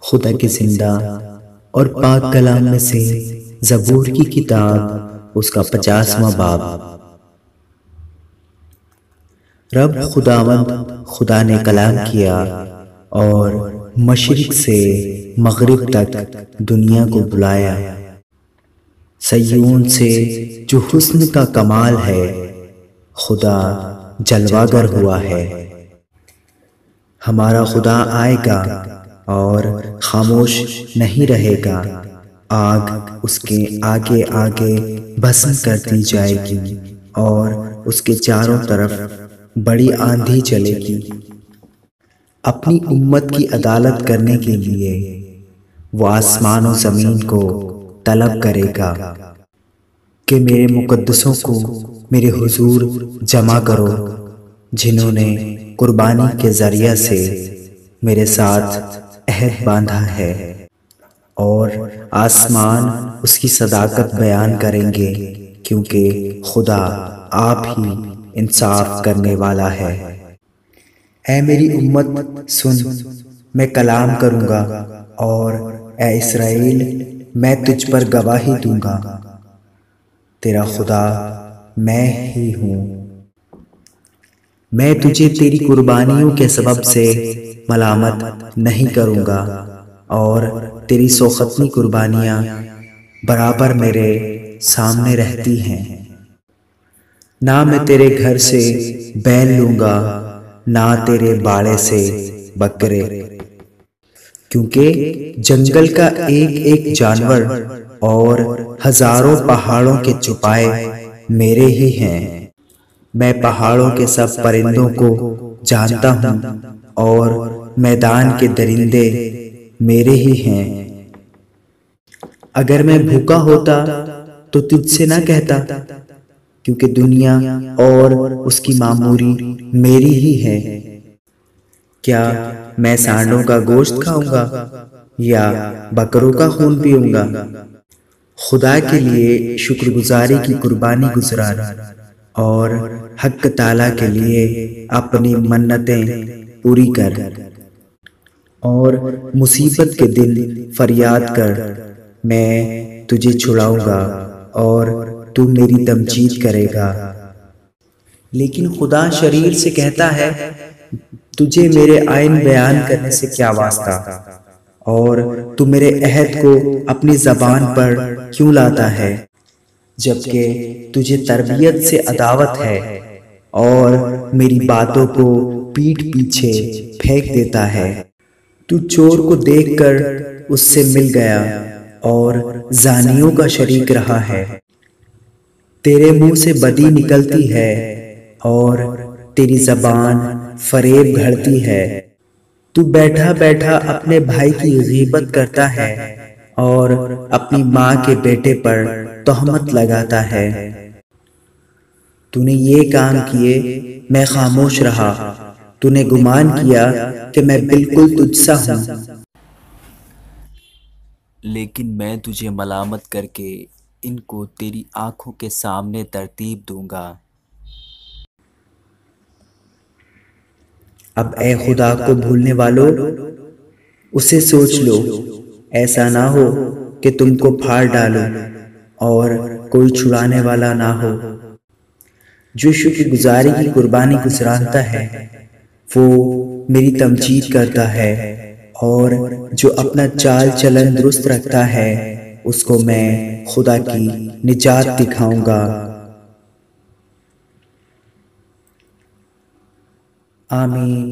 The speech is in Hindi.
खुदा के जिंदा और पाक कलाम में से ज़बूर की किताब उसका 50वां बाब। रब खुदावंद खुदा ने कलाम किया और मशरिक से मगरिब तक दुनिया को बुलाया। सय्यून से जो हुस्न का कमाल है, खुदा जलवागर हुआ है। हमारा खुदा आएगा और खामोश नहीं रहेगा। आग उसके आगे आगे भस्म कर दी जाएगी और उसके चारों तरफ बड़ी आंधी चलेगी। अपनी उम्मत की अदालत करने के लिए वो आसमान और ज़मीन को तलब करेगा कि मेरे मुकद्दसों को मेरे हुजूर जमा करो, जिन्होंने कुर्बानी के ज़रिया से मेरे साथ अहद बांधा है। और आसमान उसकी सदाकत बयान करेंगे, क्योंकि खुदा आप ही इंसाफ करने वाला है। ऐ मेरी उम्मत सुन, मैं कलाम करूँगा, और ऐ इसराइल, मैं तुझ पर गवाही दूंगा। तेरा खुदा मैं ही हूँ। मैं तुझे तेरी कुर्बानियों के सबब से मलामत नहीं करूँगा, और तेरी सौखतनी कुर्बानियाँ बराबर मेरे सामने रहती हैं। ना मैं तेरे घर से बैल लूँगा, ना तेरे बाड़े से बकरे, क्योंकि जंगल का एक एक जानवर और हजारों पहाड़ों के चुपाए मेरे ही हैं। मैं पहाड़ों के सब परिंदों को जानता हूँ, और मैदान के दरिंदे मेरे ही हैं। अगर मैं भूखा होता तो तुझसे ना कहता, क्योंकि दुनिया और उसकी मामूरी मेरी ही है। क्या मैं सांडों का गोश्त खाऊंगा या बकरों का खून पीऊंगा? खुदा के लिए शुक्रगुजारी की कुर्बानी गुजरान और हक ताला के लिए अपनी मन्नतें पूरी कर, और मुसीबत के दिन फरियाद कर। मैं तुझे छुड़ाऊंगा और तू मेरी तमजीद करेगा। लेकिन खुदा शरीर से कहता है, तुझे मेरे आइन बयान करने से क्या वास्ता, और तू मेरे अहद को अपनी ज़बान पर क्यों लाता है, जबकि तुझे तरबियत से अदावत है और मेरी बातों को पीठ पीछे फेंक देता है। तू चोर को देखकर उससे मिल गया और जानियों का शरीक रहा है। तेरे मुंह से बदी निकलती है और तेरी जबान फरेब घड़ती है। तू बैठा बैठा अपने भाई की गीबत करता है और अपनी माँ के बेटे पर तोहमत लगाता है। तूने ये काम किए, मैं खामोश रहा। तूने गुमान किया कि मैं बिल्कुल तुझसा हूँ, लेकिन मैं तुझे मलामत करके इनको तेरी आंखों के सामने तरतीब दूंगा। अब ए खुदा को भूलने वालों, उसे सोच लो। ऐसा ना हो कि तुमको फाड़ डालो और कोई छुड़ाने वाला ना हो। जो शुक्रगुजारी की कुर्बानी गुजरानता है, वो मेरी तमजीद करता है, और जो अपना चाल चलन दुरुस्त रखता है, उसको मैं खुदा की निजात दिखाऊंगा। आमीन।